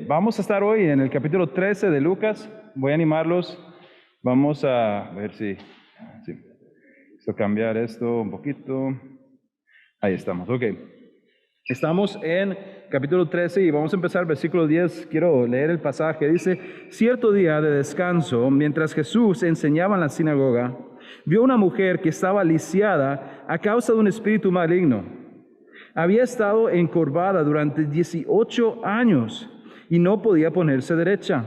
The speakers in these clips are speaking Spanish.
Vamos a estar hoy en el capítulo 13 de Lucas. Voy a animarlos. Vamos a ver si cambiar esto un poquito. Ahí estamos, ok. Estamos en capítulo 13 y vamos a empezar versículo 10. Quiero leer el pasaje. Dice: cierto día de descanso, mientras Jesús enseñaba en la sinagoga, vio una mujer que estaba lisiada a causa de un espíritu maligno. Había estado encorvada durante 18 años y no podía ponerse derecha.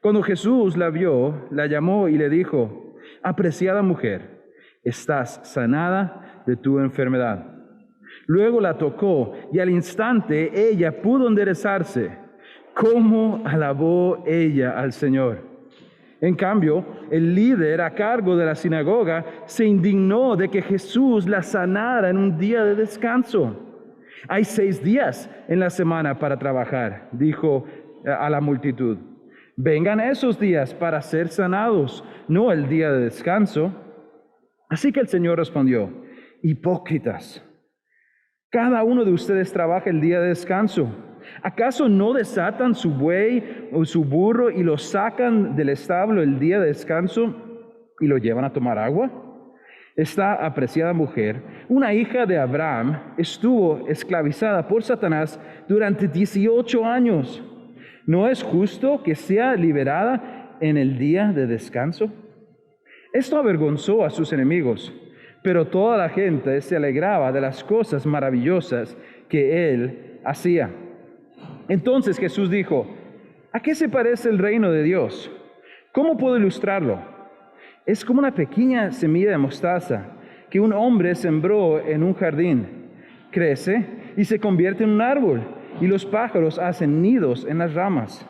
Cuando Jesús la vio, la llamó y le dijo: apreciada mujer, estás sanada de tu enfermedad. Luego la tocó y al instante ella pudo enderezarse. ¿Cómo alabó ella al Señor? En cambio, el líder a cargo de la sinagoga se indignó de que Jesús la sanara en un día de descanso. Hay 6 días en la semana para trabajar, dijo a la multitud. Vengan esos días para ser sanados, no el día de descanso. Así que el Señor respondió: hipócritas, cada uno de ustedes trabaja el día de descanso. ¿Acaso no desatan su buey o su burro y lo sacan del establo el día de descanso y lo llevan a tomar agua? Esta apreciada mujer, una hija de Abraham, estuvo esclavizada por Satanás durante 18 años. ¿No es justo que sea liberada en el día de descanso? Esto avergonzó a sus enemigos, pero toda la gente se alegraba de las cosas maravillosas que él hacía. Entonces Jesús dijo: ¿a qué se parece el reino de Dios? ¿Cómo puedo ilustrarlo? Es como una pequeña semilla de mostaza que un hombre sembró en un jardín. Crece y se convierte en un árbol, y los pájaros hacen nidos en las ramas.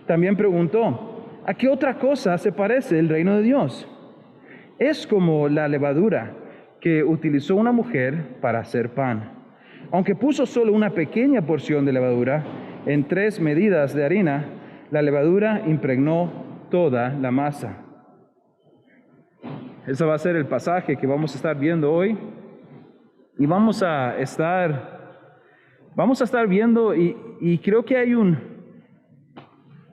También preguntó: ¿a qué otra cosa se parece el reino de Dios? Es como la levadura que utilizó una mujer para hacer pan. Aunque puso solo una pequeña porción de levadura en 3 medidas de harina, la levadura impregnó toda la masa. Ese va a ser el pasaje que vamos a estar viendo hoy. Y vamos a estar viendo, y creo que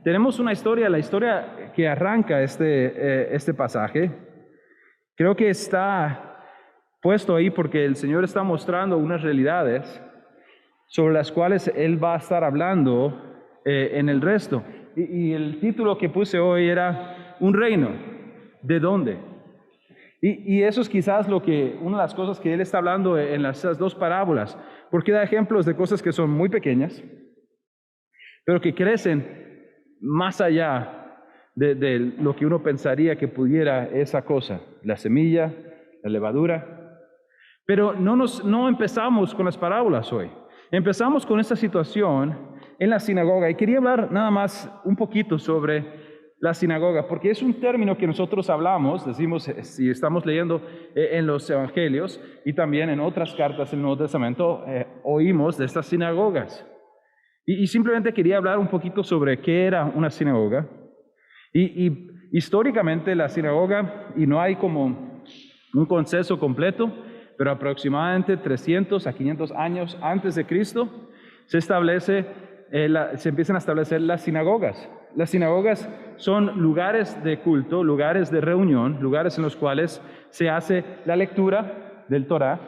tenemos una historia, la historia que arranca este pasaje. Creo que está puesto ahí porque el Señor está mostrando unas realidades sobre las cuales Él va a estar hablando en el resto. Y el título que puse hoy era Un reino. ¿De dónde? Y eso es quizás una de las cosas que Él está hablando en esas 2 parábolas, porque da ejemplos de cosas que son muy pequeñas, pero que crecen más allá de lo que uno pensaría que pudiera esa cosa, la semilla, la levadura. Pero no empezamos con las parábolas hoy. Empezamos con esta situación en la sinagoga, y quería hablar nada más un poquito sobre la sinagoga, porque es un término que nosotros hablamos, decimos, si estamos leyendo en los evangelios y también en otras cartas del Nuevo Testamento, oímos de estas sinagogas. Y simplemente quería hablar un poquito sobre qué era una sinagoga. Y históricamente la sinagoga, y no hay como un consenso completo, pero aproximadamente 300 a 500 años antes de Cristo, se empiezan a establecer las sinagogas. Las sinagogas son lugares de culto, lugares de reunión, lugares en los cuales se hace la lectura del Torá,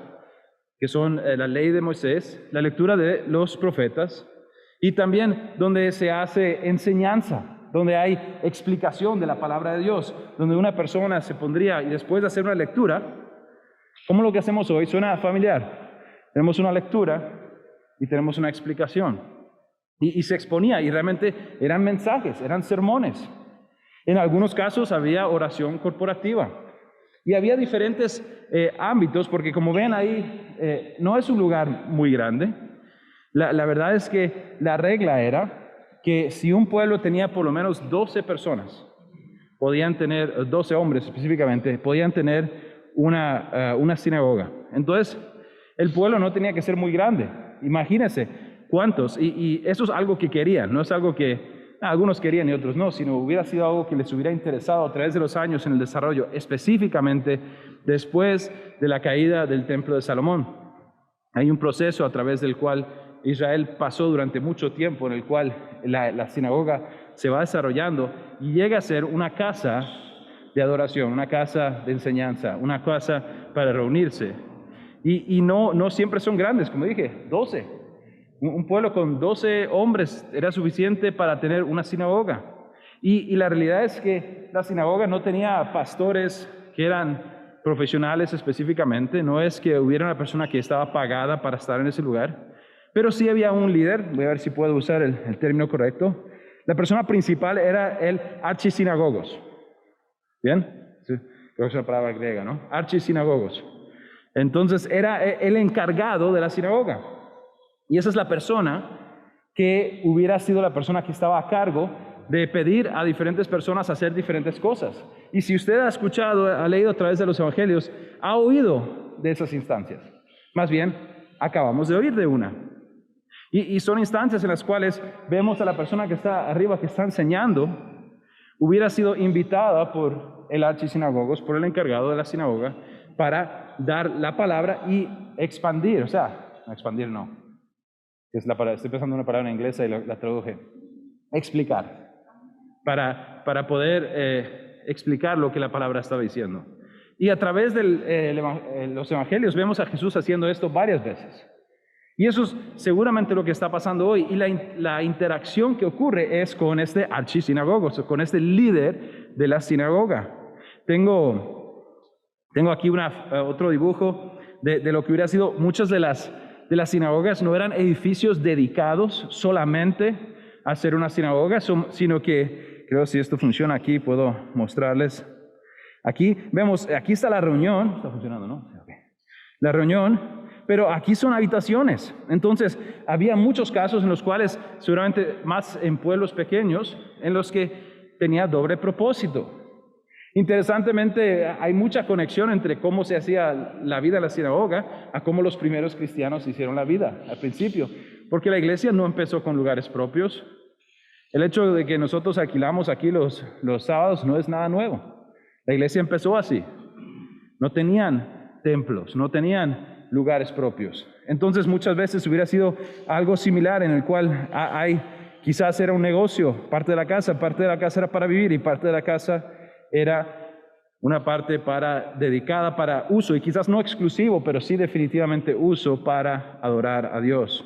que son la ley de Moisés, la lectura de los profetas, y también donde se hace enseñanza, donde hay explicación de la palabra de Dios, donde una persona se pondría y después de hacer una lectura, como lo que hacemos hoy, suena familiar. Tenemos una lectura y tenemos una explicación. Y se exponía, y realmente eran mensajes, eran sermones. En algunos casos había oración corporativa. Y había diferentes ámbitos, porque como ven ahí, no es un lugar muy grande. La verdad es que la regla era que si un pueblo tenía por lo menos 12 personas, podían tener, 12 hombres específicamente, podían tener una sinagoga. Entonces, el pueblo no tenía que ser muy grande. Imagínense cuántos, y eso es algo que querían, no es algo que algunos querían y otros no, sino hubiera sido algo que les hubiera interesado a través de los años en el desarrollo, específicamente después de la caída del templo de Salomón. Hay un proceso a través del cual Israel pasó durante mucho tiempo, en el cual la sinagoga se va desarrollando y llega a ser una casa de adoración, una casa de enseñanza, una casa para reunirse. Y no siempre son grandes, como dije, 12. Un pueblo con 12 hombres era suficiente para tener una sinagoga. Y la realidad es que la sinagoga no tenía pastores que eran profesionales específicamente, no es que hubiera una persona que estaba pagada para estar en ese lugar, pero sí había un líder. Voy a ver si puedo usar el término correcto. La persona principal era el archisinagogos. ¿Bien? Sí, creo que es una palabra griega, ¿no? Archisinagogos. Entonces era el encargado de la sinagoga. Y esa es la persona que hubiera sido la persona que estaba a cargo de pedir a diferentes personas hacer diferentes cosas. Y si usted ha escuchado, ha leído a través de los evangelios, ha oído de esas instancias. Más bien, acabamos de oír de una. Y son instancias en las cuales vemos a la persona que está arriba, que está enseñando, hubiera sido invitada por el archisinagogos, por el encargado de la sinagoga, para dar la palabra y expandir. O sea, expandir no. Es la palabra, estoy pensando en una palabra en inglés y la traduje. Explicar. Para poder explicar lo que la palabra estaba diciendo. Y a través de los evangelios vemos a Jesús haciendo esto varias veces. Y eso es seguramente lo que está pasando hoy. Y la interacción que ocurre es con este archisinagogos, con este líder de la sinagoga. Tengo aquí otro dibujo de lo que hubiera sido. Muchas de las sinagogas no eran edificios dedicados solamente a ser una sinagoga, sino que, creo si esto funciona aquí, puedo mostrarles. Aquí vemos, aquí está la reunión. Está funcionando, ¿no? Okay. La reunión. Pero aquí son habitaciones. Entonces, había muchos casos en los cuales, seguramente más en pueblos pequeños, en los que tenía doble propósito. Interesantemente, hay mucha conexión entre cómo se hacía la vida en la sinagoga a cómo los primeros cristianos hicieron la vida al principio. Porque la iglesia no empezó con lugares propios. El hecho de que nosotros alquilamos aquí los sábados no es nada nuevo. La iglesia empezó así. No tenían templos, no tenían lugares propios. Entonces muchas veces hubiera sido algo similar en el cual quizás era un negocio, parte de la casa era para vivir y parte de la casa era una parte dedicada para uso, y quizás no exclusivo, pero sí definitivamente uso para adorar a Dios.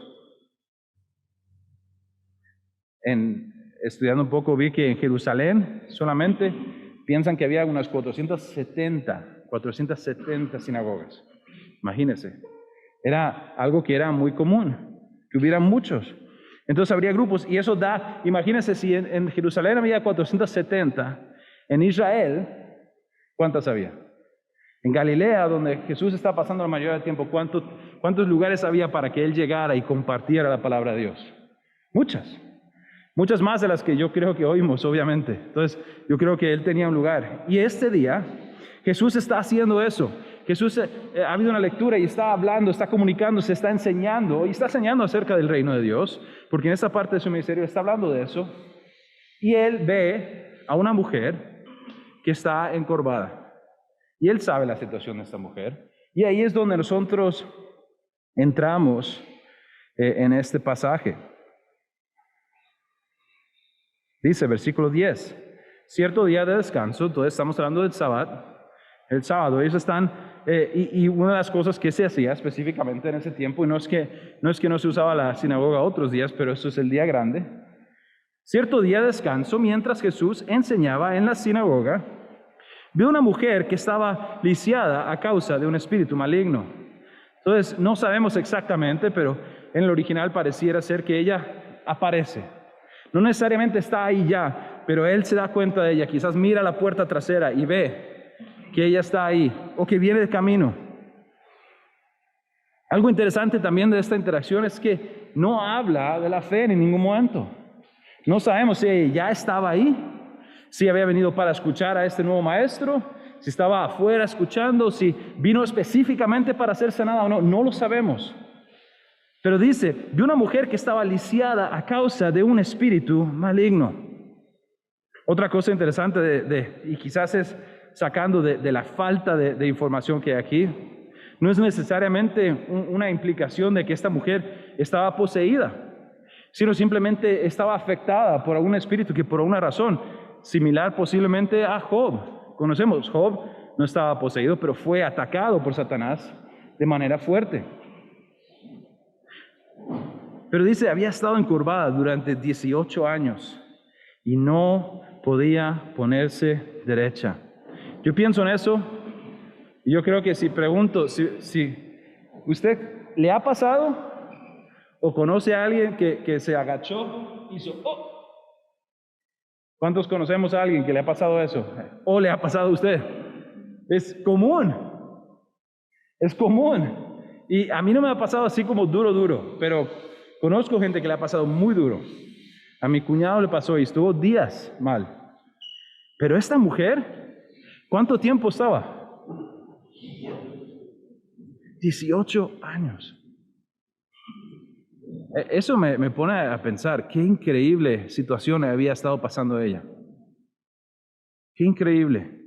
Estudiando un poco vi que en Jerusalén solamente piensan que había unas 470 sinagogas. Imagínense, era algo que era muy común, que hubiera muchos. Entonces habría grupos, y eso imagínense si en Jerusalén había 470, en Israel, ¿cuántas había? En Galilea, donde Jesús está pasando la mayoría del tiempo, ¿cuántos lugares había para que Él llegara y compartiera la palabra de Dios? Muchas más de las que yo creo que oímos, obviamente. Entonces, yo creo que Él tenía un lugar. Y este día, Jesús está haciendo eso. Jesús ha habido una lectura y está hablando, está comunicando, se está enseñando, y está enseñando acerca del reino de Dios, porque en esta parte de su ministerio está hablando de eso. Y Él ve a una mujer que está encorvada. Y Él sabe la situación de esta mujer. Y ahí es donde nosotros entramos en este pasaje. Dice, versículo 10, cierto día de descanso, entonces estamos hablando del el sábado, ellos están, y una de las cosas que se hacía específicamente en ese tiempo, y no es que no se usaba la sinagoga otros días, pero eso es el día grande, cierto día de descanso, mientras Jesús enseñaba en la sinagoga, vio una mujer que estaba lisiada a causa de un espíritu maligno. Entonces, no sabemos exactamente, pero en el original pareciera ser que ella aparece. No necesariamente está ahí ya, pero él se da cuenta de ella. Quizás mira la puerta trasera y ve que ella está ahí o que viene de camino. Algo interesante también de esta interacción es que no habla de la fe en ningún momento. No sabemos si ella ya estaba ahí, si había venido para escuchar a este nuevo maestro, si estaba afuera escuchando, si vino específicamente para ser sanada o no. No lo sabemos. Pero dice, de una mujer que estaba lisiada a causa de un espíritu maligno. Otra cosa interesante y quizás es sacando de la falta de información que hay aquí, no es necesariamente una implicación de que esta mujer estaba poseída, sino simplemente estaba afectada por algún espíritu que por una razón similar posiblemente a Job. Conocemos, Job no estaba poseído, pero fue atacado por Satanás de manera fuerte. Pero dice, había estado encorvada durante 18 años y no podía ponerse derecha. Yo pienso en eso y yo creo que si pregunto, si usted le ha pasado o conoce a alguien que se agachó, hizo, ¡oh! ¿Cuántos conocemos a alguien que le ha pasado eso? ¿O le ha pasado a usted? Es común. Es común. Y a mí no me ha pasado así como duro, pero conozco gente que le ha pasado muy duro. A mi cuñado le pasó y estuvo días mal. Pero esta mujer, ¿cuánto tiempo estaba? 18 años. Eso me pone a pensar, qué increíble situación había estado pasando ella. Qué increíble.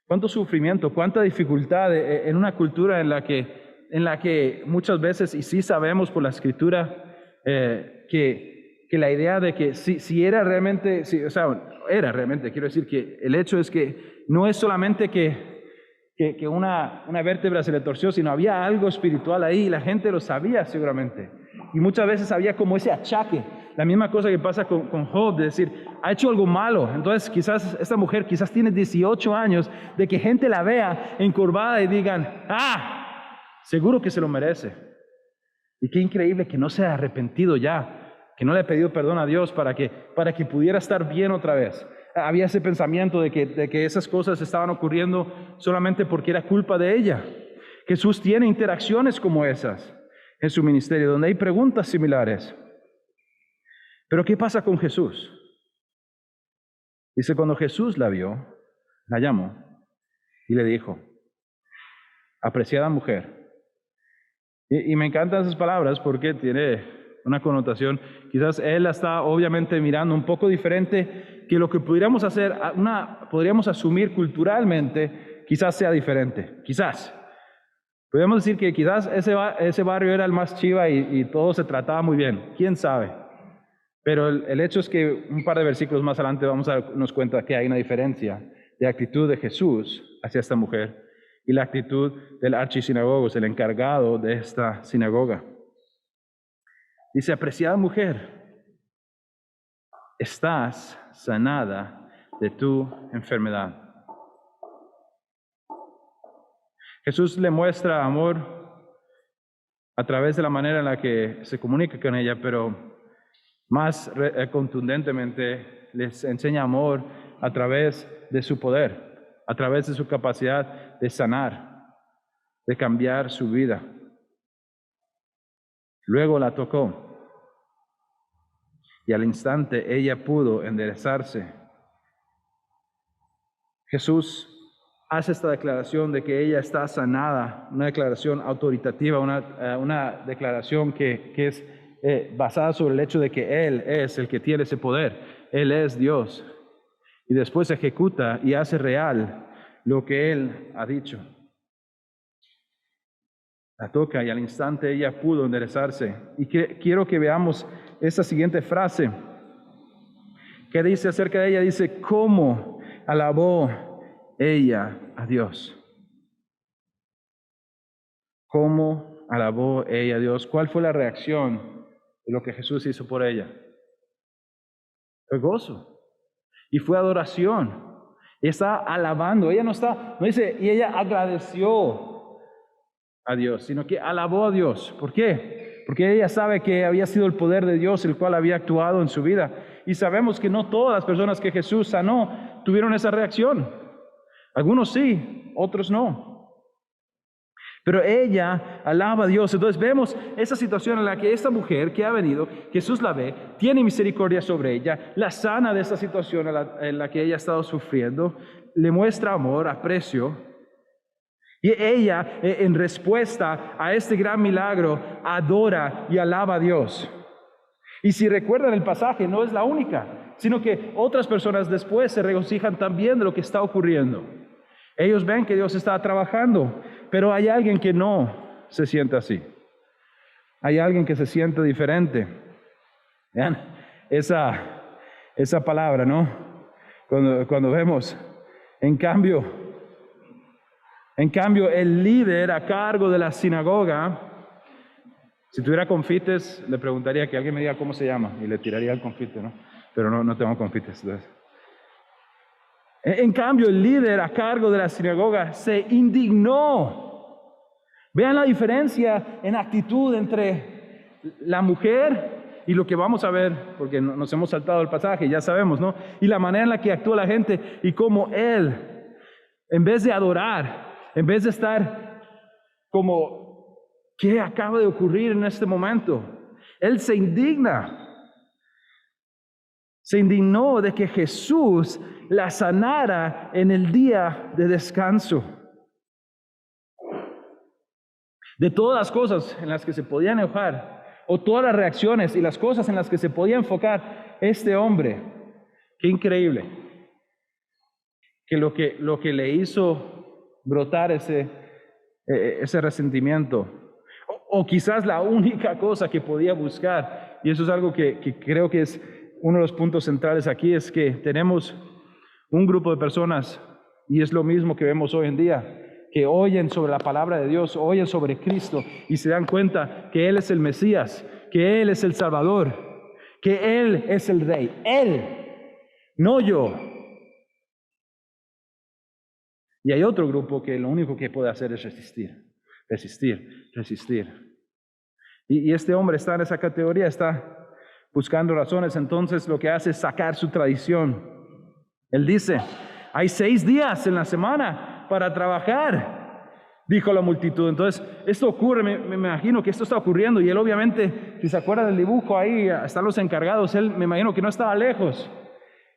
Cuánto sufrimiento, cuánta dificultad en una cultura en la que muchas veces, y sí sabemos por la Escritura, que la idea de que si era realmente, quiero decir que el hecho es que no es solamente que una vértebra se le torció, sino había algo espiritual ahí y la gente lo sabía seguramente. Y muchas veces había como ese achaque, la misma cosa que pasa con Job, de decir, ha hecho algo malo. Entonces quizás esta mujer tiene 18 años de que gente la vea encorvada y digan, seguro que se lo merece. Y qué increíble que no se ha arrepentido ya, que no le ha pedido perdón a Dios para que pudiera estar bien otra vez. Había ese pensamiento de que esas cosas estaban ocurriendo solamente porque era culpa de ella. Jesús tiene interacciones como esas en su ministerio, donde hay preguntas similares. Pero ¿qué pasa con Jesús? Dice, cuando Jesús la vio, la llamó y le dijo, apreciada mujer. Y me encantan esas palabras porque tiene una connotación, quizás él la está obviamente mirando un poco diferente que lo que pudiéramos hacer, podríamos asumir culturalmente, quizás sea diferente, quizás. Podríamos decir que quizás ese barrio era el más chiva y todo se trataba muy bien, quién sabe. Pero el hecho es que un par de versículos más adelante vamos a darnos cuenta que hay una diferencia de actitud de Jesús hacia esta mujer y la actitud del archisinagogos, el encargado de esta sinagoga. Dice, apreciada mujer, estás sanada de tu enfermedad. Jesús le muestra amor a través de la manera en la que se comunica con ella, pero más contundentemente les enseña amor a través de su poder, a través de su capacidad de sanar, de cambiar su vida. Luego la tocó y al instante ella pudo enderezarse. Jesús hace esta declaración de que ella está sanada, una declaración autoritativa, una declaración que es basada sobre el hecho de que Él es el que tiene ese poder, Él es Dios, y después ejecuta y hace real lo que Él ha dicho. La toca y al instante ella pudo enderezarse. Y quiero que veamos esta siguiente frase que dice acerca de ella, dice, ¿cómo alabó ella a Dios? ¿Cómo alabó ella a Dios? ¿Cuál fue la reacción de lo que Jesús hizo por ella? Fue gozo y fue adoración. Ella está alabando, ella no dice, y ella agradeció a Dios, sino que alabó a Dios. ¿Por qué? Porque ella sabe que había sido el poder de Dios el cual había actuado en su vida. Y sabemos que no todas las personas que Jesús sanó tuvieron esa reacción. Algunos sí, otros no. Pero ella alaba a Dios. Entonces vemos esa situación en la que esta mujer que ha venido, Jesús la ve, tiene misericordia sobre ella, la sana de esa situación en la que ella ha estado sufriendo, le muestra amor, aprecio. Y ella, en respuesta a este gran milagro, adora y alaba a Dios. Y si recuerdan el pasaje, no es la única, sino que otras personas después se regocijan también de lo que está ocurriendo. Ellos ven que Dios está trabajando Pero hay alguien que no se siente así. Hay alguien que se siente diferente. Vean, esa palabra, ¿no? Cuando vemos, en cambio, el líder a cargo de la sinagoga, si tuviera confites, le preguntaría que alguien me diga cómo se llama y le tiraría el confite, ¿no? Pero no tengo confites. Entonces. En cambio, el líder a cargo de la sinagoga se indignó. Vean la diferencia en actitud entre la mujer y lo que vamos a ver, porque nos hemos saltado el pasaje, ya sabemos, ¿no? Y la manera en la que actúa la gente y cómo él, en vez de adorar, en vez de estar como, ¿qué acaba de ocurrir en este momento? Él se indigna. Se indignó de que Jesús la sanara en el día de descanso. De todas las cosas en las que se podía enojar, o todas las reacciones y las cosas en las que se podía enfocar este hombre, qué increíble, que lo que le hizo brotar ese resentimiento, o quizás la única cosa que podía buscar, y eso es algo que creo que es uno de los puntos centrales aquí, es que tenemos un grupo de personas, y es lo mismo que vemos hoy en día, que oyen sobre la palabra de Dios, oyen sobre Cristo y se dan cuenta que Él es el Mesías, que Él es el Salvador, que Él es el Rey, Él, no yo. Y hay otro grupo que lo único que puede hacer es resistir. Y este hombre está en esa categoría, está buscando razones, entonces lo que hace es sacar su tradición. Él dice, hay 6 días en la semana para trabajar, dijo la multitud. Entonces, esto ocurre, me imagino que esto está ocurriendo, y él obviamente, si se acuerdan del dibujo, ahí están los encargados, él me imagino que no estaba lejos,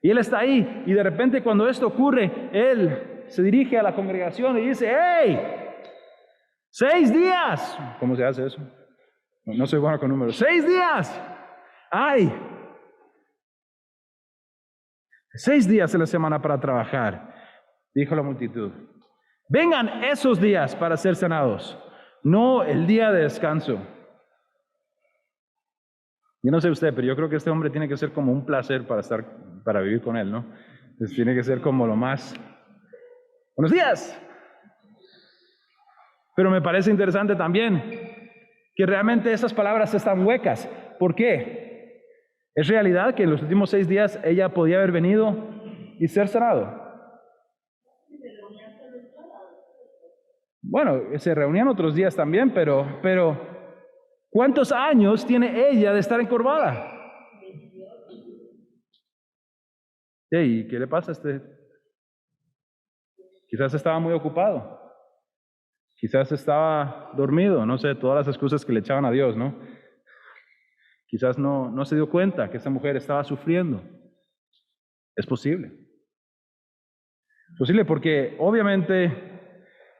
y él está ahí, y de repente cuando esto ocurre, él se dirige a la congregación y dice, ¡hey! 6 días, ¿cómo se hace eso? No soy bueno con números. 6 días, ¡ay! 6 días en la semana para trabajar, dijo la multitud. Vengan esos días para ser sanados, no el día de descanso. Yo no sé usted, pero yo creo que este hombre tiene que ser como un placer para vivir con él, ¿no? Entonces tiene que ser como lo más. Buenos días. Pero me parece interesante también que realmente esas palabras están huecas. ¿Por qué? Es realidad que en los últimos 6 días ella podía haber venido y ser sanado. Bueno, se reunían otros días también, pero ¿cuántos años tiene ella de estar encorvada? ¿Y qué le pasa a este? Quizás estaba muy ocupado. Quizás estaba dormido, no sé, todas las excusas que le echaban a Dios, ¿no? Quizás no se dio cuenta que esta mujer estaba sufriendo. Es posible. Es posible porque obviamente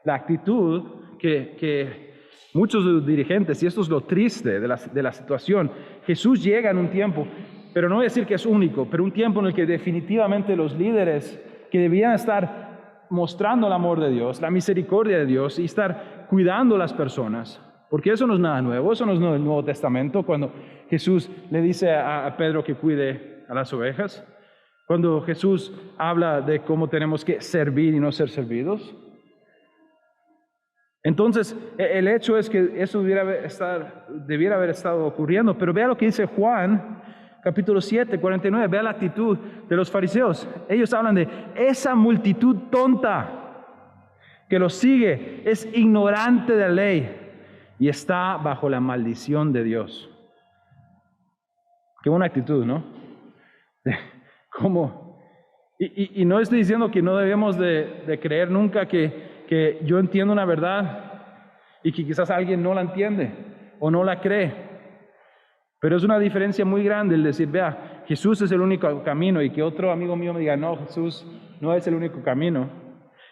la actitud que muchos de los dirigentes, y esto es lo triste de la situación, Jesús llega en un tiempo, pero no voy a decir que es único, pero un tiempo en el que definitivamente los líderes que debían estar mostrando el amor de Dios, la misericordia de Dios y estar cuidando a las personas, porque eso no es nada nuevo, eso no es del Nuevo Testamento, cuando Jesús le dice a Pedro que cuide a las ovejas, cuando Jesús habla de cómo tenemos que servir y no ser servidos. Entonces, el hecho es que eso debiera haber estado ocurriendo, pero vea lo que dice Juan, capítulo 7, 49, vea la actitud de los fariseos. Ellos hablan de esa multitud tonta que los sigue, es ignorante de la ley y está bajo la maldición de Dios. Qué buena actitud, ¿no? ¿Cómo? Y no estoy diciendo que no debemos de creer nunca que yo entiendo una verdad y que quizás alguien no la entiende o no la cree. Pero es una diferencia muy grande el decir, vea, Jesús es el único camino, y que otro amigo mío me diga, no, Jesús no es el único camino,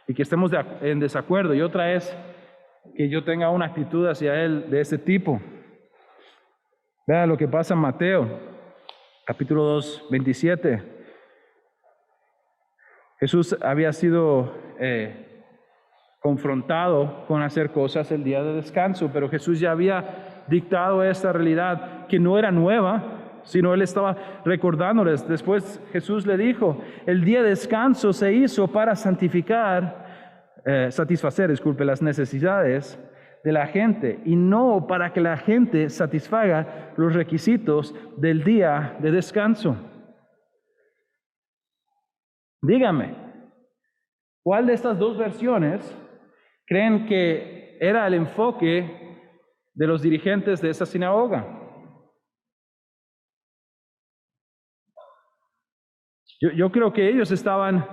y que estemos en desacuerdo. Y otra es que yo tenga una actitud hacia Él de ese tipo. Vea lo que pasa en Mateo, capítulo 2, 27. Jesús había sido confrontado con hacer cosas el día de descanso, pero Jesús ya había dictado esta realidad que no era nueva, sino Él estaba recordándoles. Después Jesús le dijo, el día de descanso se hizo para satisfacer las necesidades de la gente y no para que la gente satisfaga los requisitos del día de descanso. Dígame, ¿cuál de estas dos versiones creen que era el enfoque de los dirigentes de esa sinagoga? Yo creo que ellos estaban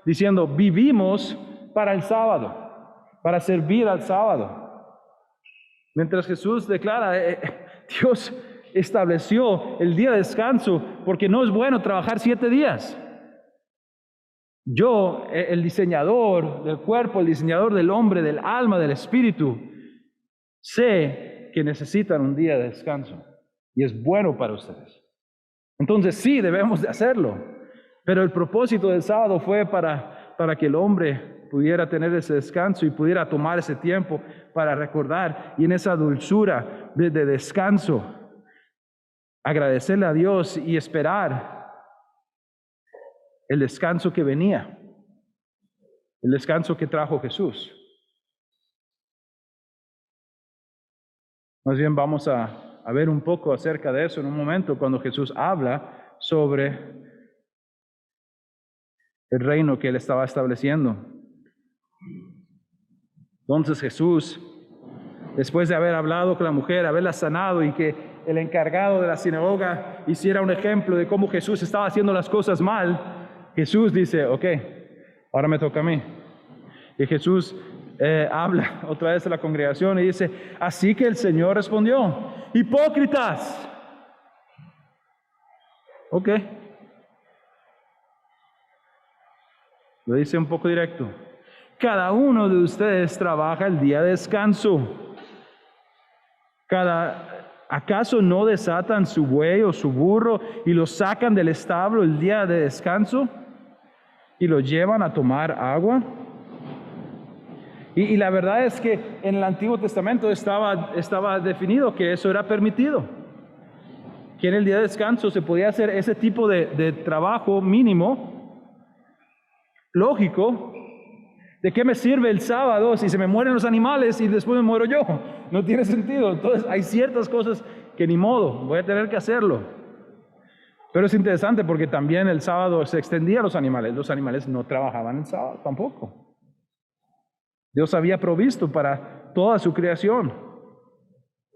diciendo, vivimos para el sábado, para servir al sábado. Mientras Jesús declara, Dios estableció el día de descanso porque no es bueno trabajar 7 días. Yo, el diseñador del cuerpo, el diseñador del hombre, del alma, del espíritu, sé que necesitan un día de descanso y es bueno para ustedes. Entonces sí, debemos de hacerlo, pero el propósito del sábado fue para que el hombre pudiera tener ese descanso y pudiera tomar ese tiempo para recordar y en esa dulzura de descanso agradecerle a Dios y esperar el descanso que venía, el descanso que trajo Jesús. Más bien vamos a ver un poco acerca de eso en un momento cuando Jesús habla sobre el reino que Él estaba estableciendo. Entonces Jesús, después de haber hablado con la mujer, haberla sanado y que el encargado de la sinagoga hiciera un ejemplo de cómo Jesús estaba haciendo las cosas mal, Jesús dice, ok, ahora me toca a mí. Y Jesús habla otra vez a la congregación y dice, así que el Señor respondió, hipócritas. Ok. Lo dice un poco directo. Cada uno de ustedes trabaja el día de descanso. ¿Acaso no desatan su buey o su burro y lo sacan del establo el día de descanso y lo llevan a tomar agua? Y la verdad es que en el Antiguo Testamento estaba definido que eso era permitido, que en el día de descanso se podía hacer ese tipo de trabajo mínimo, lógico. ¿De qué me sirve el sábado si se me mueren los animales y después me muero yo? No tiene sentido. Entonces hay ciertas cosas que ni modo, voy a tener que hacerlo. Pero es interesante porque también el sábado se extendía a los animales. Los animales no trabajaban el sábado tampoco. Dios había provisto para toda su creación.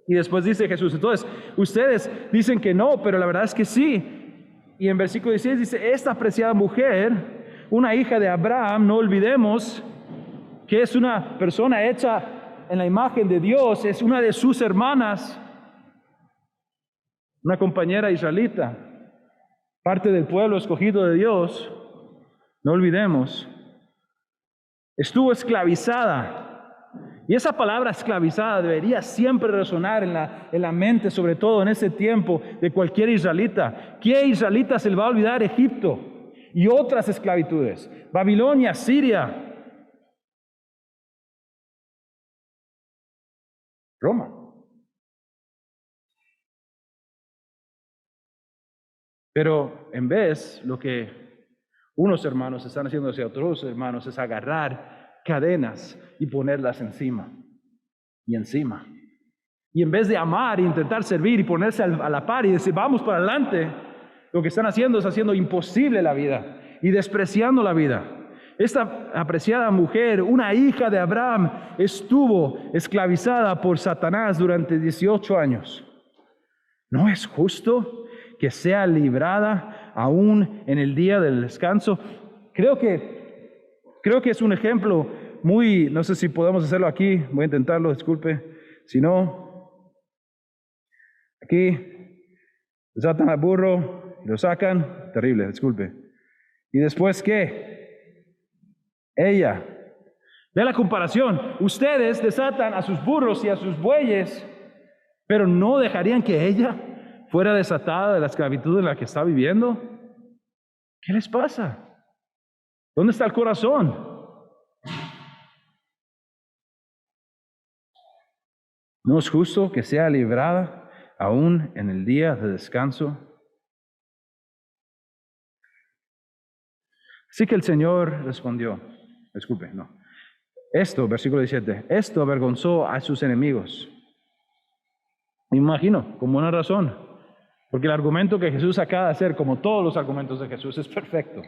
Y después dice Jesús, entonces, ustedes dicen que no, pero la verdad es que sí. Y en versículo 16 dice, esta apreciada mujer, una hija de Abraham, no olvidemos que es una persona hecha en la imagen de Dios, es una de sus hermanas, una compañera israelita, parte del pueblo escogido de Dios, no olvidemos, estuvo esclavizada. Y esa palabra esclavizada debería siempre resonar en la mente, sobre todo en ese tiempo, de cualquier israelita. ¿Qué israelita se le va a olvidar Egipto y otras esclavitudes? Babilonia, Siria, Roma. Pero en vez, lo que unos hermanos están haciendo hacia otros hermanos es agarrar cadenas y ponerlas encima y encima. Y en vez de amar e intentar servir y ponerse a la par y decir, vamos para adelante, lo que están haciendo es haciendo imposible la vida y despreciando la vida. Esta apreciada mujer, una hija de Abraham, estuvo esclavizada por Satanás durante 18 años. ¿No es justo que sea librada aún en el día del descanso? Creo que es un ejemplo muy, no sé si podemos hacerlo aquí, voy a intentarlo, disculpe, si no, aquí, desatan al burro, lo sacan, terrible, disculpe. ¿Y después qué? Ella. Ve la comparación, ustedes desatan a sus burros y a sus bueyes, pero no dejarían que ella fuera desatada de la esclavitud en la que está viviendo. ¿Qué les pasa? ¿Dónde está el corazón? ¿No es justo que sea librada aún en el día de descanso? Así que el Señor respondió, versículo 17, esto avergonzó a sus enemigos. Me imagino, como una razón, porque el argumento que Jesús acaba de hacer, como todos los argumentos de Jesús, es perfecto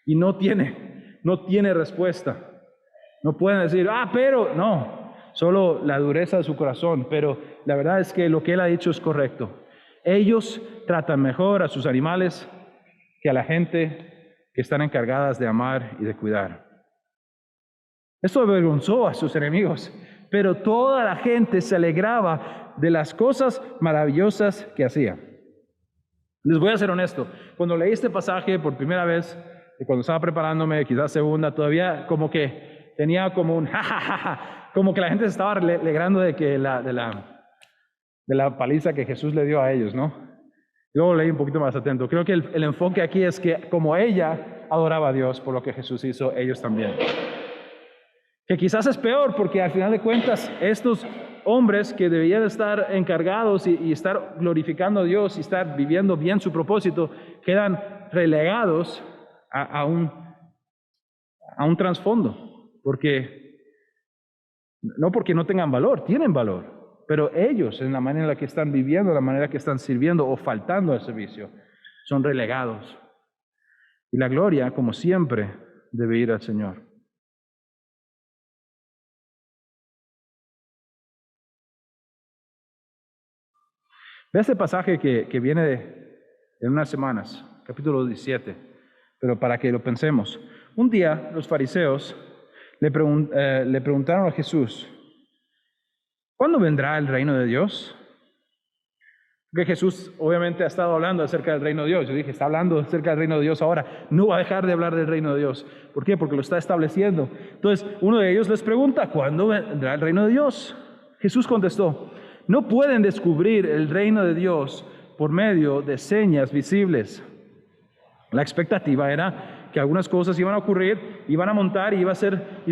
y no tiene respuesta. No pueden decir, pero, no, solo la dureza de su corazón, pero la verdad es que lo que Él ha dicho es correcto. Ellos tratan mejor a sus animales que a la gente que están encargadas de amar y de cuidar. Esto avergonzó a sus enemigos, pero toda la gente se alegraba de las cosas maravillosas que hacía. Les voy a ser honesto, cuando leí este pasaje por primera vez, y cuando estaba preparándome, quizás segunda, todavía como que tenía como un jajajaja, como que la gente se estaba alegrando de la paliza que Jesús le dio a ellos, ¿no? Luego leí un poquito más atento. Creo que el enfoque aquí es que como ella adoraba a Dios por lo que Jesús hizo, ellos también. Que quizás es peor porque al final de cuentas estos hombres que debían estar encargados y estar glorificando a Dios y estar viviendo bien su propósito, quedan relegados a un trasfondo, no porque no tengan valor, tienen valor, pero ellos en la manera en la que están viviendo, la manera que están sirviendo o faltando al servicio, son relegados. Y la gloria, como siempre, debe ir al Señor. Ve este pasaje que viene en unas semanas, capítulo 17, pero para que lo pensemos. Un día los fariseos le preguntaron a Jesús, ¿cuándo vendrá el reino de Dios? Porque Jesús obviamente ha estado hablando acerca del reino de Dios. Yo dije, está hablando acerca del reino de Dios ahora. No va a dejar de hablar del reino de Dios. ¿Por qué? Porque lo está estableciendo. Entonces, uno de ellos les pregunta, ¿cuándo vendrá el reino de Dios? Jesús contestó, no pueden descubrir el reino de Dios por medio de señas visibles. La expectativa era que algunas cosas iban a ocurrir, iban a montar y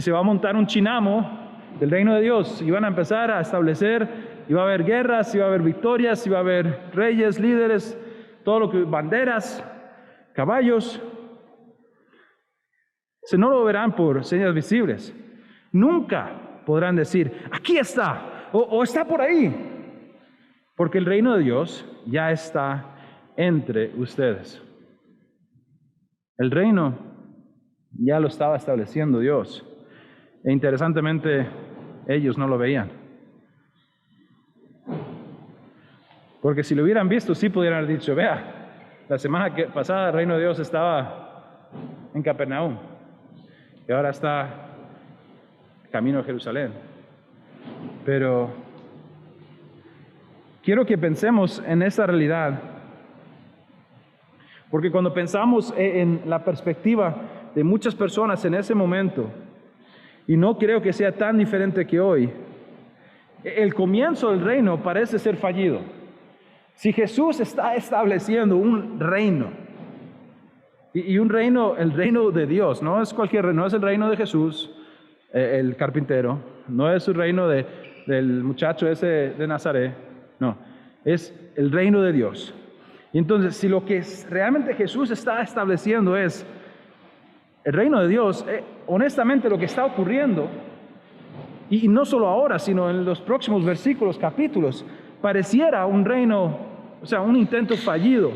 se va a montar un chinamo del reino de Dios. Iban a empezar a establecer, iba a haber guerras, iba a haber victorias, iba a haber reyes, líderes, banderas, caballos. No lo verán por señas visibles. Nunca podrán decir, aquí está, o está por ahí. Porque el reino de Dios ya está entre ustedes. El reino ya lo estaba estableciendo Dios. E interesantemente, ellos no lo veían. Porque si lo hubieran visto, sí pudieran haber dicho, vea, la semana pasada el reino de Dios estaba en Capernaum. Y ahora está camino a Jerusalén. Pero quiero que pensemos en esa realidad. Porque cuando pensamos en la perspectiva de muchas personas en ese momento, y no creo que sea tan diferente que hoy, el comienzo del reino parece ser fallido. Si Jesús está estableciendo un reino, y un reino, el reino de Dios, no es cualquier reino, no es el reino de Jesús, el carpintero, no es el reino del muchacho ese de Nazaret, no, es el reino de Dios. Y entonces, si lo que realmente Jesús está estableciendo es el reino de Dios, honestamente lo que está ocurriendo, y no solo ahora, sino en los próximos versículos, capítulos, pareciera un reino, o sea, un intento fallido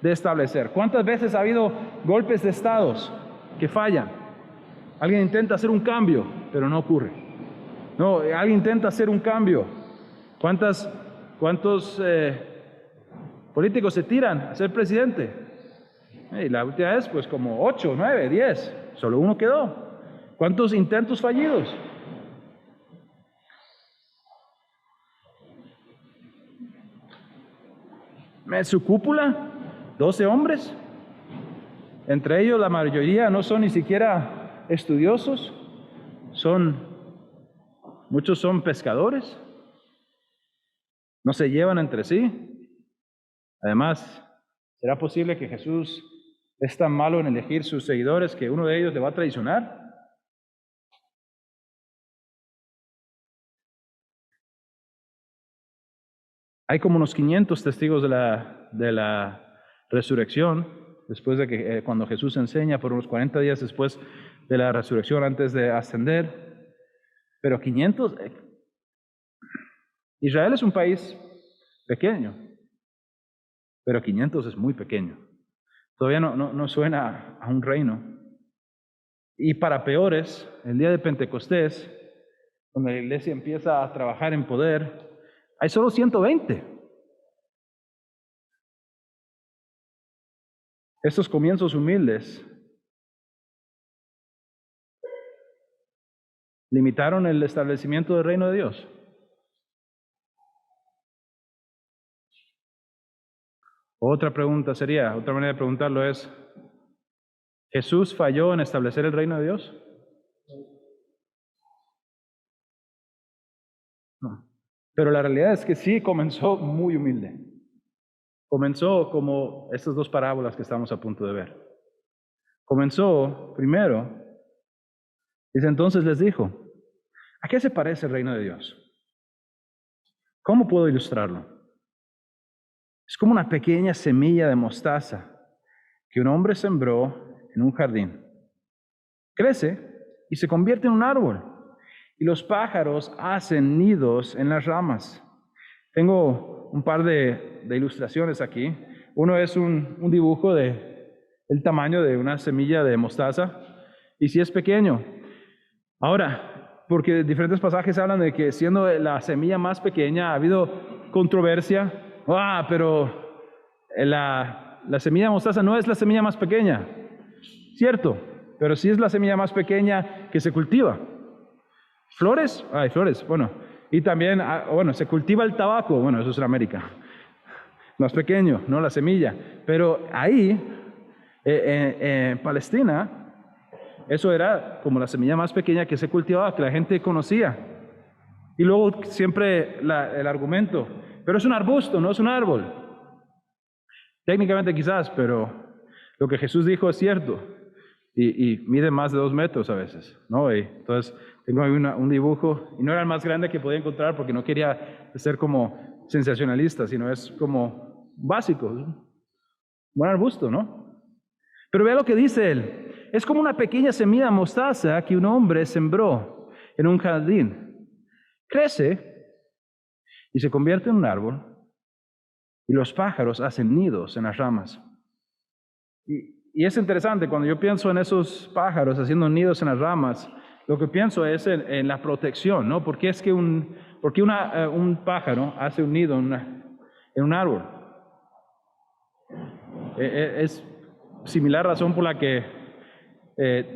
de establecer. ¿Cuántas veces ha habido golpes de estados que fallan? Alguien intenta hacer un cambio, pero no ocurre. No, alguien intenta hacer un cambio. ¿Cuántos políticos se tiran a ser presidente? Y la última vez, pues como 8, 9, 10. Solo uno quedó. ¿Cuántos intentos fallidos? En su cúpula, 12 hombres. Entre ellos la mayoría no son ni siquiera estudiosos. Muchos son pescadores. No se llevan entre sí. Además, ¿será posible que Jesús es tan malo en elegir sus seguidores que uno de ellos le va a traicionar? Hay como unos 500 testigos de la resurrección, después de que cuando Jesús enseña, por unos 40 días después de la resurrección, antes de ascender. Pero 500, Israel es un país pequeño, pero 500 es muy pequeño. Todavía no suena a un reino. Y para peores, el día de Pentecostés, cuando la iglesia empieza a trabajar en poder, hay solo 120. Estos comienzos humildes limitaron el establecimiento del reino de Dios. Otra pregunta sería, otra manera de preguntarlo es, ¿Jesús falló en establecer el reino de Dios? No. Pero la realidad es que sí comenzó muy humilde. Comenzó como estas dos parábolas que estamos a punto de ver. Comenzó primero, dice, entonces les dijo, ¿a qué se parece el reino de Dios? ¿Cómo puedo ilustrarlo? Es como una pequeña semilla de mostaza que un hombre sembró en un jardín. Crece y se convierte en un árbol, y los pájaros hacen nidos en las ramas. Tengo un par de ilustraciones aquí. Uno es un dibujo de el tamaño de una semilla de mostaza, y si es pequeño. Ahora, porque diferentes pasajes hablan de que siendo la semilla más pequeña ha habido controversia. Pero la semilla de mostaza no es la semilla más pequeña, cierto, pero sí es la semilla más pequeña que se cultiva. Flores, hay flores, bueno, y también, se cultiva el tabaco, bueno, eso es en América, más pequeño, no la semilla, pero ahí, en Palestina, eso era como la semilla más pequeña que se cultivaba, que la gente conocía. Y luego siempre el argumento, pero es un arbusto, no es un árbol. Técnicamente quizás, pero lo que Jesús dijo es cierto. Y mide más de 2 metros a veces, ¿no? Y entonces tengo ahí un dibujo, y no era el más grande que podía encontrar porque no quería ser como sensacionalista, sino es como básico, un buen arbusto, ¿no? Pero vea lo que dice él, es como una pequeña semilla de mostaza que un hombre sembró en un jardín. Crece y se convierte en un árbol, y los pájaros hacen nidos en las ramas. Y es interesante, cuando yo pienso en esos pájaros haciendo nidos en las ramas, lo que pienso es en la protección, ¿no? ¿Por qué es que un pájaro hace un nido en un árbol? Es similar razón por la que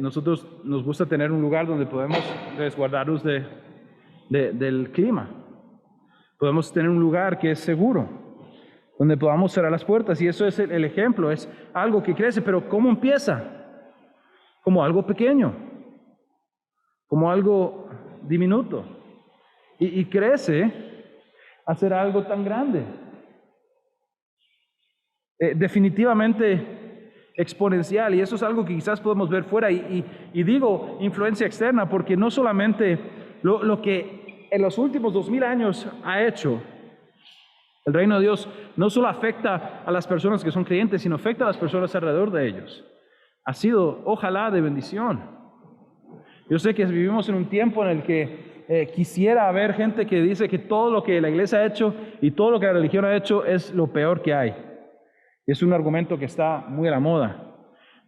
nosotros nos gusta tener un lugar donde podemos resguardarnos del clima. Podemos tener un lugar que es seguro, donde podamos cerrar las puertas, y eso es el ejemplo, es algo que crece, pero ¿cómo empieza? Como algo pequeño, como algo diminuto, y crece a ser algo tan grande. Definitivamente exponencial, y eso es algo que quizás podemos ver fuera, y digo influencia externa, porque no solamente lo que en los últimos 2000 años ha hecho el reino de Dios, no solo afecta a las personas que son creyentes, sino afecta a las personas alrededor de ellos. Ha sido, ojalá, de bendición. Yo sé que vivimos en un tiempo en el que quisiera haber gente que dice que todo lo que la iglesia ha hecho y todo lo que la religión ha hecho es lo peor que hay. Es un argumento que está muy a la moda.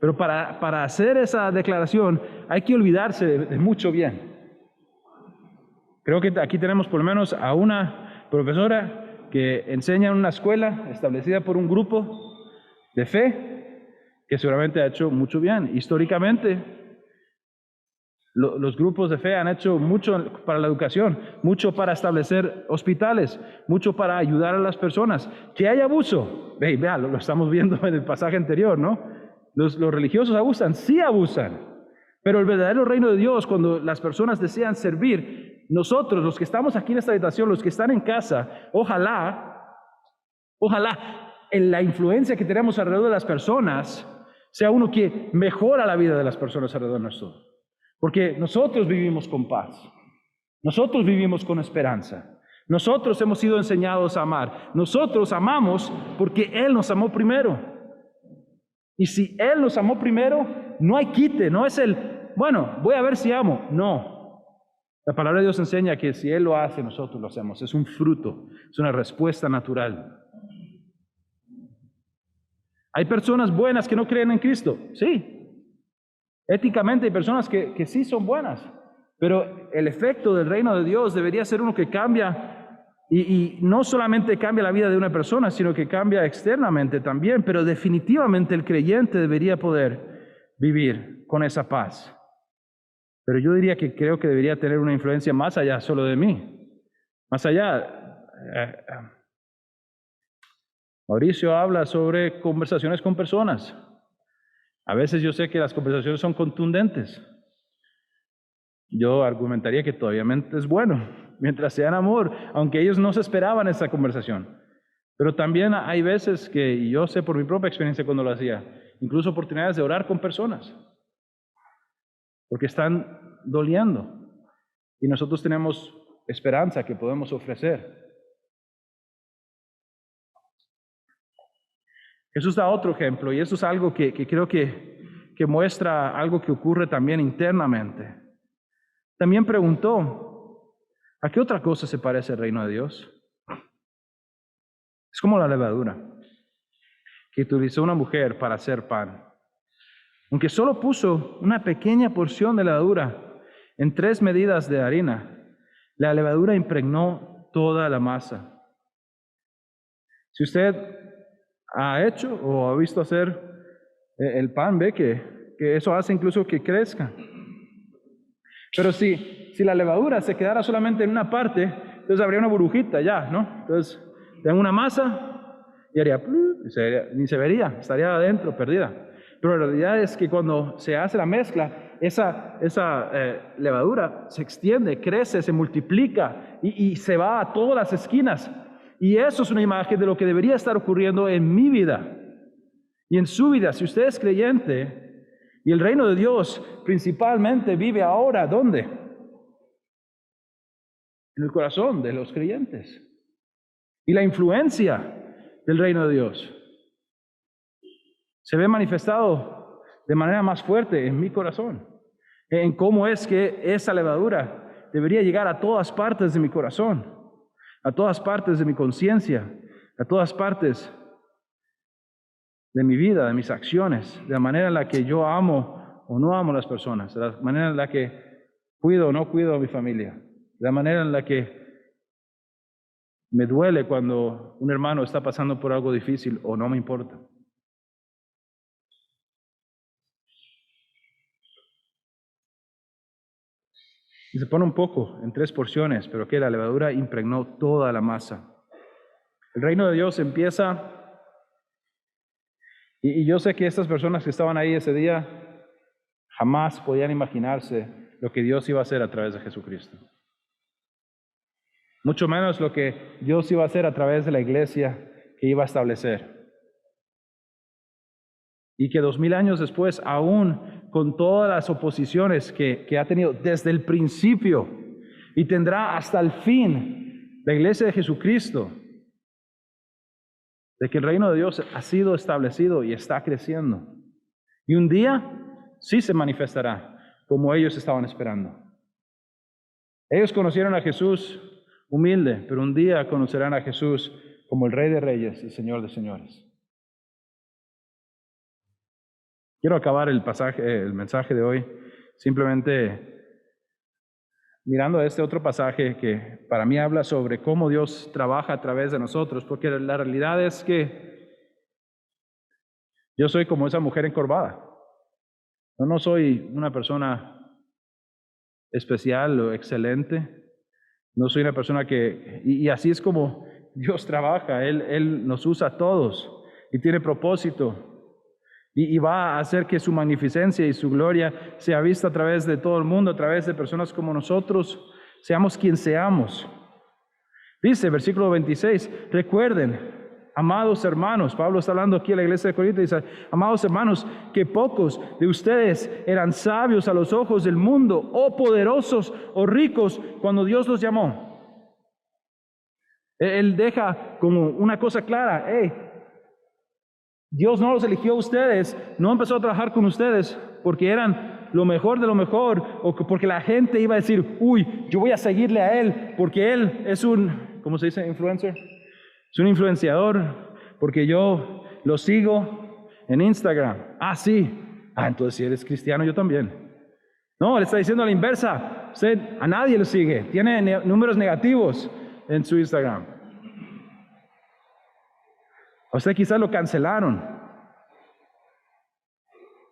Pero para hacer esa declaración hay que olvidarse de mucho bien. Creo que aquí tenemos por lo menos a una profesora que enseña en una escuela establecida por un grupo de fe que seguramente ha hecho mucho bien. Históricamente, los grupos de fe han hecho mucho para la educación, mucho para establecer hospitales, mucho para ayudar a las personas. Que hay abuso, vea, lo estamos viendo en el pasaje anterior, ¿no? Los religiosos abusan, sí abusan, pero el verdadero reino de Dios, cuando las personas desean servir, nosotros, los que estamos aquí en esta habitación, los que están en casa, ojalá, en la influencia que tenemos alrededor de las personas, sea uno que mejora la vida de las personas alrededor de nosotros. Porque nosotros vivimos con paz, nosotros vivimos con esperanza, Nosotros hemos sido enseñados a amar. Nosotros amamos porque Él nos amó primero. Y si Él nos amó primero, no hay quite, no es bueno, voy a ver si amo. No. La palabra de Dios enseña que si Él lo hace, nosotros lo hacemos. Es un fruto, es una respuesta natural. ¿Hay personas buenas que no creen en Cristo? Sí. Éticamente hay personas que sí son buenas. Pero el efecto del reino de Dios debería ser uno que cambia, y no solamente cambia la vida de una persona, sino que cambia externamente también. Pero definitivamente el creyente debería poder vivir con esa paz. Pero yo diría que creo que debería tener una influencia más allá solo de mí. Más allá. Mauricio habla sobre conversaciones con personas. A veces yo sé que las conversaciones son contundentes. Yo argumentaría que todavía es bueno, mientras sea en amor, aunque ellos no se esperaban esa conversación. Pero también hay veces que, y yo sé por mi propia experiencia cuando lo hacía, incluso oportunidades de orar con personas, porque están doliendo, y nosotros tenemos esperanza que podemos ofrecer. Jesús da otro ejemplo, y eso es algo que creo que muestra algo que ocurre también internamente. También preguntó, ¿a qué otra cosa se parece el reino de Dios? Es como la levadura que utilizó una mujer para hacer pan. Aunque solo puso una pequeña porción de levadura en 3 medidas de harina, la levadura impregnó toda la masa. Si usted ha hecho o ha visto hacer el pan, ve que eso hace incluso que crezca. Pero si la levadura se quedara solamente en una parte, entonces habría una burbujita ya, ¿no? Entonces, tengo una masa y haría, ni se vería, estaría adentro, perdida. Pero la realidad es que cuando se hace la mezcla, esa levadura se extiende, crece, se multiplica y se va a todas las esquinas. Y eso es una imagen de lo que debería estar ocurriendo en mi vida y en su vida. Si usted es creyente, y el reino de Dios principalmente vive ahora, ¿dónde? En el corazón de los creyentes. Y la influencia del reino de Dios se ve manifestado de manera más fuerte en mi corazón. En cómo es que esa levadura debería llegar a todas partes de mi corazón, a todas partes de mi conciencia, a todas partes de mi vida, de mis acciones, de la manera en la que yo amo o no amo a las personas, de la manera en la que cuido o no cuido a mi familia, de la manera en la que me duele cuando un hermano está pasando por algo difícil o no me importa. Y se pone un poco en 3 porciones, pero que la levadura impregnó toda la masa. El reino de Dios empieza. Y yo sé que estas personas que estaban ahí ese día jamás podían imaginarse lo que Dios iba a hacer a través de Jesucristo. Mucho menos lo que Dios iba a hacer a través de la iglesia que iba a establecer. Y que 2000 años después, aún con todas las oposiciones que ha tenido desde el principio y tendrá hasta el fin, la iglesia de Jesucristo, de que el reino de Dios ha sido establecido y está creciendo. Y un día sí se manifestará como ellos estaban esperando. Ellos conocieron a Jesús humilde, pero un día conocerán a Jesús como el Rey de Reyes y Señor de Señores. Quiero acabar el mensaje de hoy simplemente mirando este otro pasaje que para mí habla sobre cómo Dios trabaja a través de nosotros, porque la realidad es que yo soy como esa mujer encorvada. No soy una persona especial o excelente, no soy una persona y así es como Dios trabaja. Él nos usa a todos y tiene propósito. Y va a hacer que su magnificencia y su gloria sea vista a través de todo el mundo, a través de personas como nosotros, seamos quien seamos. Dice, versículo 26, recuerden, amados hermanos, Pablo está hablando aquí a la iglesia de Corinto, dice, amados hermanos, que pocos de ustedes eran sabios a los ojos del mundo, o poderosos, o ricos, cuando Dios los llamó. Él deja como una cosa clara: hey, Dios no los eligió a ustedes, no empezó a trabajar con ustedes porque eran lo mejor de lo mejor, o porque la gente iba a decir, uy, yo voy a seguirle a él, porque él es un, ¿cómo se dice? Influencer. Es un influenciador, porque yo lo sigo en Instagram. Ah, sí. Ah, entonces si eres cristiano, yo también. No, le está diciendo a la inversa. Usted a nadie lo sigue, tiene números negativos en su Instagram. A usted quizás lo cancelaron.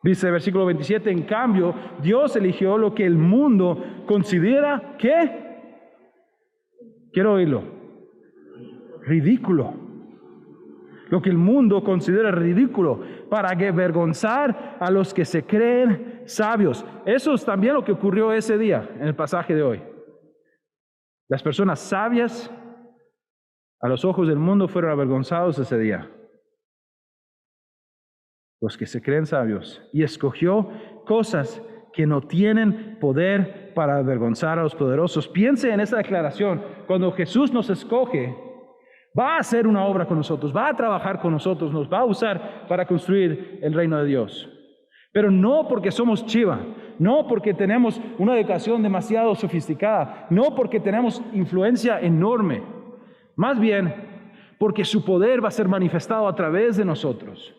Dice versículo 27, en cambio, Dios eligió lo que el mundo considera, ¿qué? Quiero oírlo. Ridículo. Lo que el mundo considera ridículo, para avergonzar a los que se creen sabios. Eso es también lo que ocurrió ese día, en el pasaje de hoy. Las personas sabias, a los ojos del mundo, fueron avergonzados ese día. Los que se creen sabios, y escogió cosas que no tienen poder para avergonzar a los poderosos. Piense en esa declaración: cuando Jesús nos escoge, va a hacer una obra con nosotros, va a trabajar con nosotros, nos va a usar para construir el reino de Dios. Pero no porque somos chiva, no porque tenemos una educación demasiado sofisticada, no porque tenemos influencia enorme, más bien porque su poder va a ser manifestado a través de nosotros.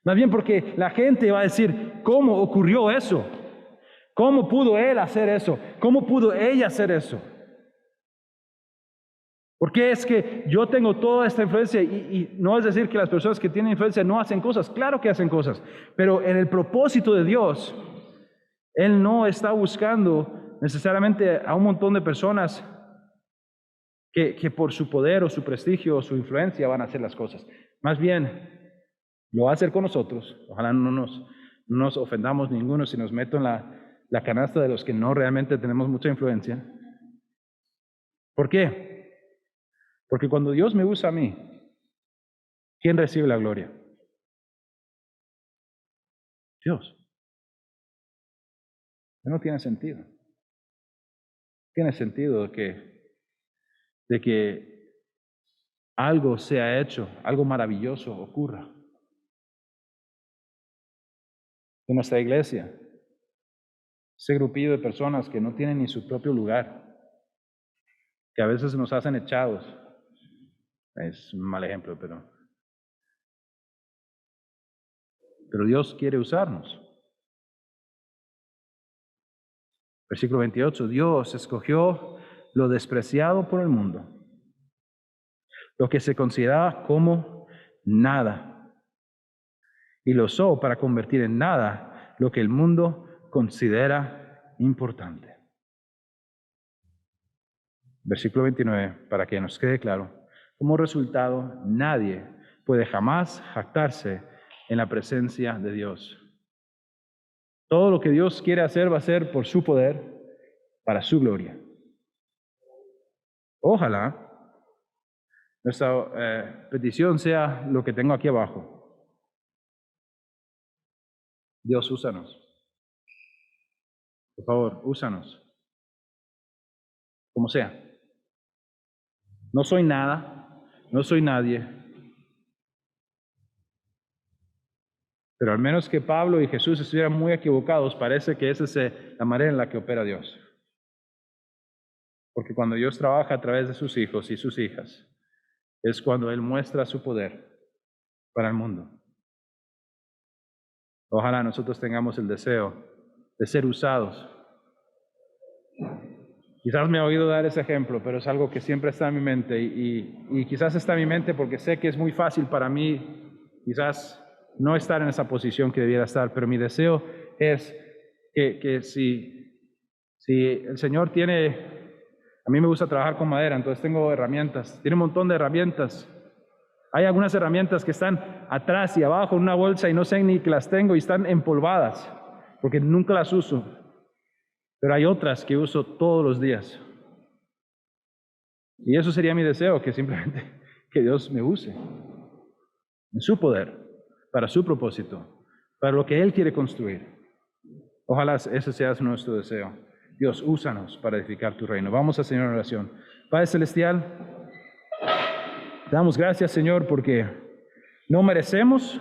Más bien porque la gente va a decir, ¿cómo ocurrió eso? ¿Cómo pudo él hacer eso? ¿Cómo pudo ella hacer eso? Porque es que yo tengo toda esta influencia, y no es decir que las personas que tienen influencia no hacen cosas. Claro que hacen cosas, pero en el propósito de Dios, Él no está buscando necesariamente a un montón de personas que por su poder o su prestigio o su influencia van a hacer las cosas. Más bien, lo va a hacer con nosotros. Ojalá no nos ofendamos ninguno si nos meto en la canasta de los que no realmente tenemos mucha influencia. ¿Por qué? Porque cuando Dios me usa a mí, ¿quién recibe la gloria? Dios. No tiene sentido. Tiene sentido de que algo sea hecho, algo maravilloso ocurra en nuestra iglesia. Ese grupillo de personas que no tienen ni su propio lugar, que a veces nos hacen echados. Es un mal ejemplo, pero Dios quiere usarnos. Versículo 28, Dios escogió lo despreciado por el mundo, lo que se consideraba como nada, y lo usó para convertir en nada lo que el mundo considera importante. Versículo 29, para que nos quede claro, como resultado, nadie puede jamás jactarse en la presencia de Dios. Todo lo que Dios quiere hacer va a ser por su poder, para su gloria. Ojalá nuestra petición sea lo que tengo aquí abajo. Dios, úsanos. Por favor, úsanos. Como sea. No soy nada, no soy nadie. Pero al menos que Pablo y Jesús estuvieran muy equivocados, parece que esa es la manera en la que opera Dios. Porque cuando Dios trabaja a través de sus hijos y sus hijas, es cuando Él muestra su poder para el mundo. Ojalá nosotros tengamos el deseo de ser usados. Quizás me he oído dar ese ejemplo, pero es algo que siempre está en mi mente, y quizás está en mi mente porque sé que es muy fácil para mí quizás no estar en esa posición que debiera estar, pero mi deseo es que si el Señor tiene... A mí me gusta trabajar con madera, entonces tengo herramientas. Tiene un montón de herramientas. Hay algunas herramientas que están atrás y abajo en una bolsa y no sé ni que las tengo y están empolvadas porque nunca las uso. Pero hay otras que uso todos los días. Y eso sería mi deseo, que simplemente que Dios me use en su poder, para su propósito, para lo que Él quiere construir. Ojalá ese sea nuestro deseo. Dios, úsanos para edificar tu reino. Vamos a Señor en oración. Padre Celestial, Te damos gracias, Señor, porque no merecemos,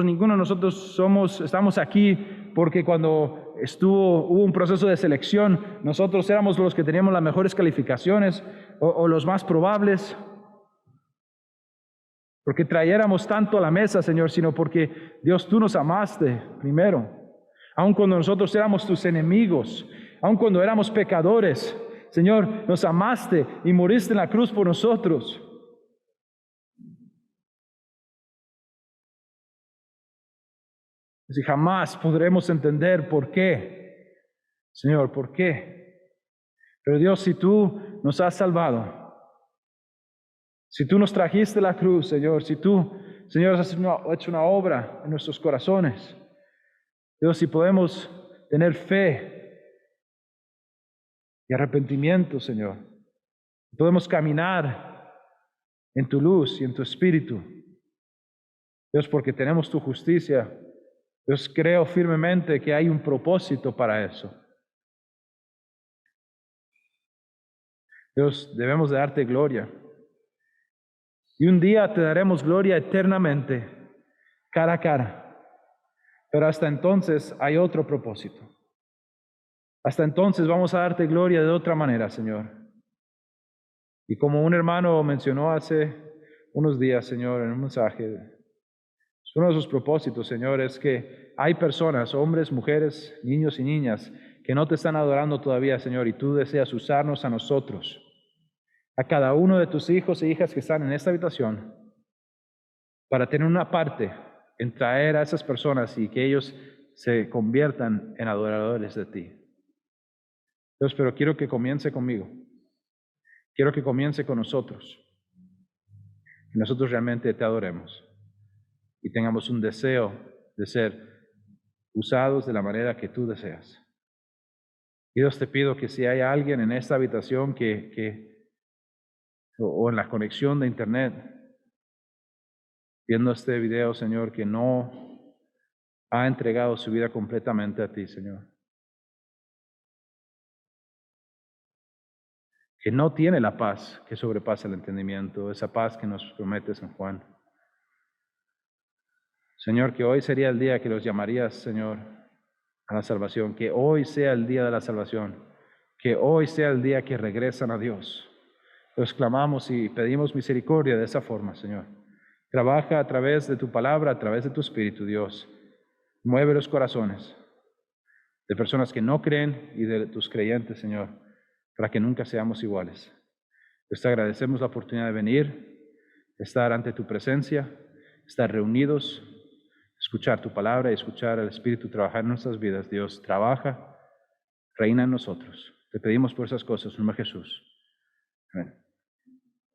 ninguno de nosotros estamos aquí porque cuando hubo un proceso de selección, nosotros éramos los que teníamos las mejores calificaciones o los más probables, porque trayéramos tanto a la mesa, Señor, sino porque, Dios, tú nos amaste primero, aun cuando nosotros éramos tus enemigos, aun cuando éramos pecadores, Señor, nos amaste y moriste en la cruz por nosotros. Y jamás podremos entender por qué, Señor, por qué. Pero Dios, si tú nos has salvado, si tú nos trajiste la cruz, Señor, si tú, Señor, has hecho una obra en nuestros corazones, Dios, si podemos tener fe y arrepentimiento, Señor, podemos caminar en tu luz y en tu espíritu, Dios, porque tenemos tu justicia. Dios, creo firmemente que hay un propósito para eso. Dios, debemos de darte gloria. Y un día te daremos gloria eternamente, cara a cara. Pero hasta entonces hay otro propósito. Hasta entonces vamos a darte gloria de otra manera, Señor. Y como un hermano mencionó hace unos días, Señor, en un mensaje, uno de sus propósitos, Señor, es que hay personas, hombres, mujeres, niños y niñas, que no te están adorando todavía, Señor, y tú deseas usarnos a nosotros, a cada uno de tus hijos e hijas que están en esta habitación, para tener una parte en traer a esas personas y que ellos se conviertan en adoradores de ti. Dios, pero quiero que comience conmigo. Quiero que comience con nosotros. Que nosotros realmente te adoremos y tengamos un deseo de ser usados de la manera que tú deseas. Y Dios, te pido que si hay alguien en esta habitación o en la conexión de internet, viendo este video, Señor, que no ha entregado su vida completamente a ti, Señor, que no tiene la paz que sobrepasa el entendimiento, esa paz que nos promete San Juan. Señor, que hoy sería el día que los llamarías, Señor, a la salvación, que hoy sea el día de la salvación, que hoy sea el día que regresan a Dios. Los clamamos y pedimos misericordia de esa forma, Señor. Trabaja a través de tu palabra, a través de tu Espíritu, Dios. Mueve los corazones de personas que no creen y de tus creyentes, Señor, para que nunca seamos iguales. Pues te agradecemos la oportunidad de venir, estar ante tu presencia, estar reunidos, escuchar tu palabra y escuchar al Espíritu trabajar en nuestras vidas. Dios, trabaja, reina en nosotros. Te pedimos por esas cosas, en el nombre de Jesús. Amén.